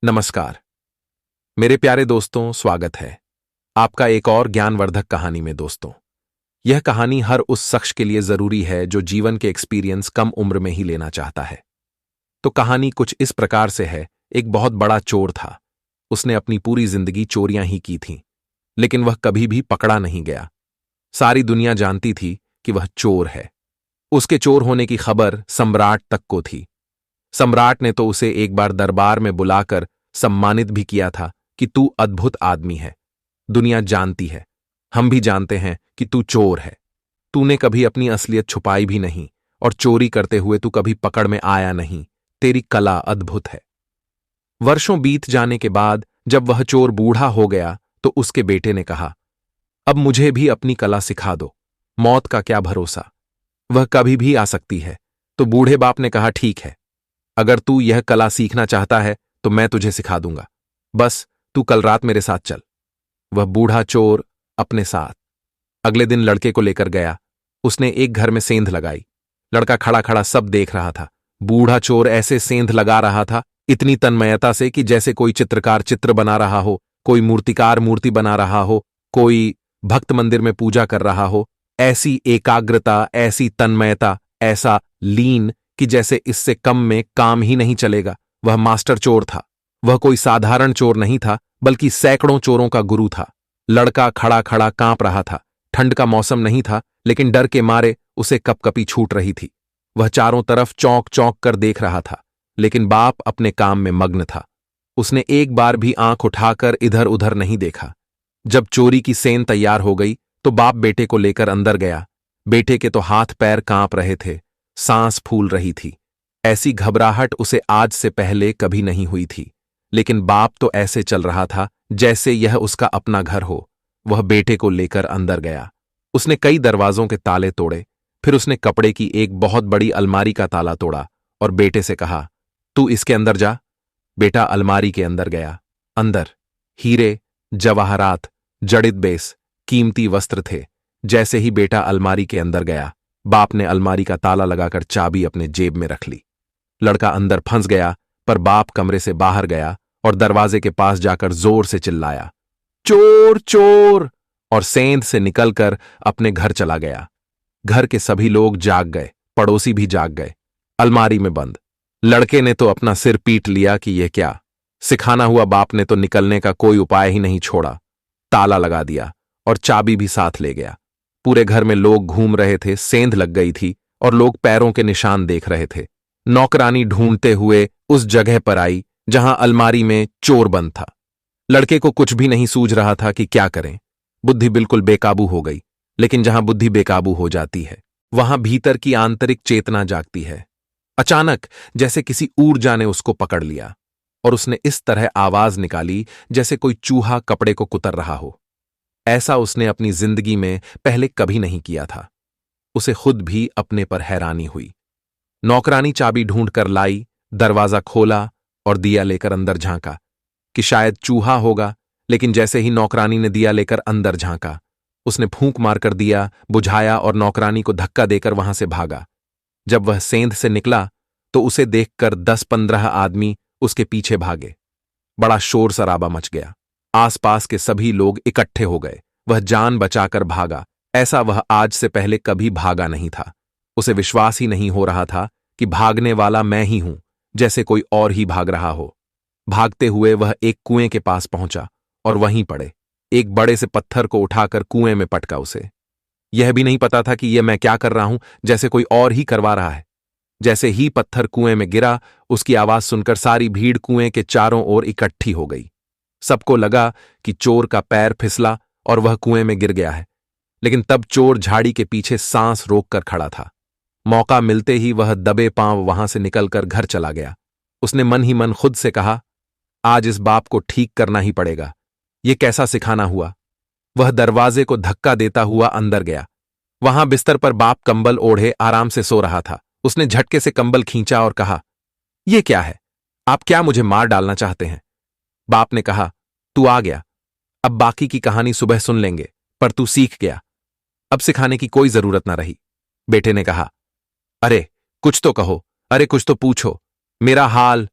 नमस्कार मेरे प्यारे दोस्तों, स्वागत है आपका एक और ज्ञानवर्धक कहानी में। दोस्तों, यह कहानी हर उस शख्स के लिए जरूरी है जो जीवन के एक्सपीरियंस कम उम्र में ही लेना चाहता है। तो कहानी कुछ इस प्रकार से है। एक बहुत बड़ा चोर था। उसने अपनी पूरी जिंदगी चोरियां ही की थीं, लेकिन वह कभी भी पकड़ा नहीं गया। सारी दुनिया जानती थी कि वह चोर है। उसके चोर होने की खबर सम्राट तक को थी। सम्राट ने तो उसे एक बार दरबार में बुलाकर सम्मानित भी किया था कि तू अद्भुत आदमी है, दुनिया जानती है, हम भी जानते हैं कि तू चोर है। तूने कभी अपनी असलियत छुपाई भी नहीं और चोरी करते हुए तू कभी पकड़ में आया नहीं। तेरी कला अद्भुत है। वर्षों बीत जाने के बाद जब वह चोर बूढ़ा हो गया तो उसके बेटे ने कहा, अब मुझे भी अपनी कला सिखा दो। मौत का क्या भरोसा, वह कभी भी आ सकती है। तो बूढ़े बाप ने कहा, ठीक है, अगर तू यह कला सीखना चाहता है तो मैं तुझे सिखा दूंगा। बस तू कल रात मेरे साथ चल। वह बूढ़ा चोर अपने साथ अगले दिन लड़के को लेकर गया। उसने एक घर में सेंध लगाई। लड़का खड़ा खड़ा सब देख रहा था। बूढ़ा चोर ऐसे सेंध लगा रहा था, इतनी तन्मयता से कि जैसे कोई चित्रकार चित्र बना रहा हो, कोई मूर्तिकार मूर्ति बना रहा हो, कोई भक्त मंदिर में पूजा कर रहा हो। ऐसी एकाग्रता, ऐसी तन्मयता, ऐसा लीन कि जैसे इससे कम में काम ही नहीं चलेगा। वह मास्टर चोर था। वह कोई साधारण चोर नहीं था, बल्कि सैकड़ों चोरों का गुरु था। लड़का खड़ा खड़ा कांप रहा था। ठंड का मौसम नहीं था, लेकिन डर के मारे उसे कपकपी छूट रही थी। वह चारों तरफ चौंक चौंक कर देख रहा था, लेकिन बाप अपने काम में मग्न था। उसने एक बार भी आंख उठाकर इधर उधर नहीं देखा। जब चोरी की सेन तैयार हो गई तो बाप बेटे को लेकर अंदर गया। बेटे के तो हाथ पैर कांप रहे थे, सांस फूल रही थी। ऐसी घबराहट उसे आज से पहले कभी नहीं हुई थी, लेकिन बाप तो ऐसे चल रहा था जैसे यह उसका अपना घर हो। वह बेटे को लेकर अंदर गया। उसने कई दरवाजों के ताले तोड़े, फिर उसने कपड़े की एक बहुत बड़ी अलमारी का ताला तोड़ा और बेटे से कहा, तू इसके अंदर जा। बेटा अलमारी के अंदर गया। अंदर हीरे, जवाहरात, जड़ित बेस, कीमती वस्त्र थे। जैसे ही बेटा अलमारी के अंदर गया, बाप ने अलमारी का ताला लगाकर चाबी अपने जेब में रख ली। लड़का अंदर फंस गया, पर बाप कमरे से बाहर गया और दरवाजे के पास जाकर जोर से चिल्लाया, चोर चोर, और सेंध से निकलकर अपने घर चला गया। घर के सभी लोग जाग गए, पड़ोसी भी जाग गए। अलमारी में बंद। लड़के ने तो अपना सिर पीट लिया कि यह क्या। सिखाना हुआ बाप ने तो निकलने का कोई उपाय ही नहीं छोड़ा। ताला लगा दिया और चाबी भी साथ ले गया। पूरे घर में लोग घूम रहे थे, सेंध लग गई थी और लोग पैरों के निशान देख रहे थे। नौकरानी ढूंढते हुए उस जगह पर आई जहां अलमारी में चोर बंद था। लड़के को कुछ भी नहीं सूझ रहा था कि क्या करें। बुद्धि बिल्कुल बेकाबू हो गई, लेकिन जहां बुद्धि बेकाबू हो जाती है वहां भीतर की आंतरिक चेतना जागती है। अचानक जैसे किसी ऊर्जा ने उसको पकड़ लिया और उसने इस तरह आवाज निकाली जैसे कोई चूहा कपड़े को कुतर रहा हो। ऐसा उसने अपनी जिंदगी में पहले कभी नहीं किया था। उसे खुद भी अपने पर हैरानी हुई। नौकरानी चाबी ढूंढकर लाई, दरवाजा खोला और दिया लेकर अंदर झांका कि शायद चूहा होगा, लेकिन जैसे ही नौकरानी ने दिया लेकर अंदर झांका, उसने फूंक मारकर दिया बुझाया और नौकरानी को धक्का देकर वहां से भागा। जब वह सेंध से निकला तो उसे देखकर 10-15 आदमी उसके पीछे भागे। बड़ा शोर शराबा मच गया। आसपास के सभी लोग इकट्ठे हो गए। वह जान बचाकर भागा। ऐसा वह आज से पहले कभी भागा नहीं था। उसे विश्वास ही नहीं हो रहा था कि भागने वाला मैं ही हूं, जैसे कोई और ही भाग रहा हो। भागते हुए वह एक कुएं के पास पहुंचा और वहीं पड़े। एक बड़े से पत्थर को उठाकर कुएं में पटका उसे। यह भी नहीं पता था कि यह मैं क्या कर रहा हूं, जैसे कोई और ही करवा रहा है। जैसे ही पत्थर कुएं में गिरा, उसकी आवाज सुनकर सारी भीड़ कुएं के चारों ओर इकट्ठी हो गई। सबको लगा कि चोर का पैर फिसला और वह कुएं में गिर गया है, लेकिन तब चोर झाड़ी के पीछे सांस रोककर खड़ा था। मौका मिलते ही वह दबे पांव वहां से निकलकर घर चला गया। उसने मन ही मन खुद से कहा, आज इस बाप को ठीक करना ही पड़ेगा। यह कैसा सिखाना हुआ। वह दरवाजे को धक्का देता हुआ अंदर गया। वहां बिस्तर पर बाप कंबल ओढ़े आराम से सो रहा था। उसने झटके से कंबल खींचा और कहा, यह क्या है? आप क्या मुझे मार डालना चाहते हैं? बाप ने कहा, तू आ गया, अब बाकी की कहानी सुबह सुन लेंगे, पर तू सीख गया, अब सिखाने की कोई जरूरत ना रही। बेटे ने कहा, अरे कुछ तो कहो, अरे कुछ तो पूछो, मेरा हाल,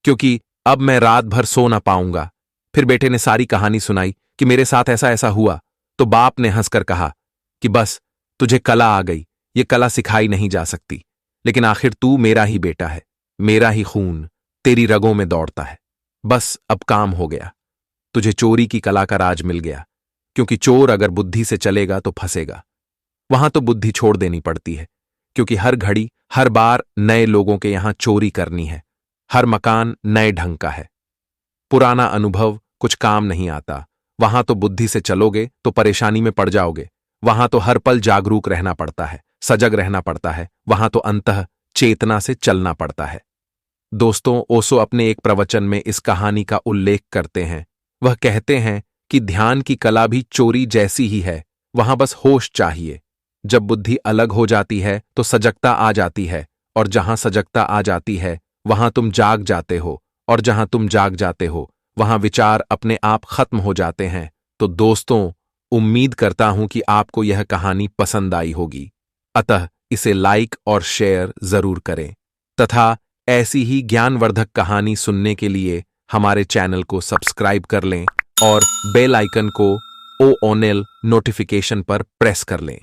क्योंकि अब मैं रात भर सो ना पाऊंगा। फिर बेटे ने सारी कहानी सुनाई कि मेरे साथ ऐसा ऐसा हुआ। तो बाप ने हंसकर कहा कि बस तुझे कला आ गई, ये कला सिखाई नहीं जा सकती, लेकिन आखिर तू मेरा ही बेटा है, मेरा ही खून तेरी रगों में दौड़ता है। बस अब काम हो गया, तुझे चोरी की कला का राज मिल गया, क्योंकि चोर अगर बुद्धि से चलेगा तो फंसेगा। वहां तो बुद्धि छोड़ देनी पड़ती है, क्योंकि हर घड़ी हर बार नए लोगों के यहां चोरी करनी है। हर मकान नए ढंग का है। पुराना अनुभव कुछ काम नहीं आता। वहां तो बुद्धि से चलोगे तो परेशानी में पड़ जाओगे। वहां तो हर पल जागरूक रहना पड़ता है, सजग रहना पड़ता है। वहां तो अंतः चेतना से चलना पड़ता है। दोस्तों, ओशो अपने एक प्रवचन में इस कहानी का उल्लेख करते हैं। वह कहते हैं कि ध्यान की कला भी चोरी जैसी ही है, वहां बस होश चाहिए। जब बुद्धि अलग हो जाती है तो सजगता आ जाती है, और जहां सजगता आ जाती है वहां तुम जाग जाते हो, और जहां तुम जाग जाते हो वहां विचार अपने आप खत्म हो जाते हैं। तो दोस्तों, उम्मीद करता हूं कि आपको यह कहानी पसंद आई होगी। अतः इसे लाइक और शेयर जरूर करें, तथा ऐसी ही ज्ञानवर्धक कहानी सुनने के लिए हमारे चैनल को सब्सक्राइब कर लें और बेल आइकन को ओ ऑनेल नोटिफिकेशन पर प्रेस कर लें।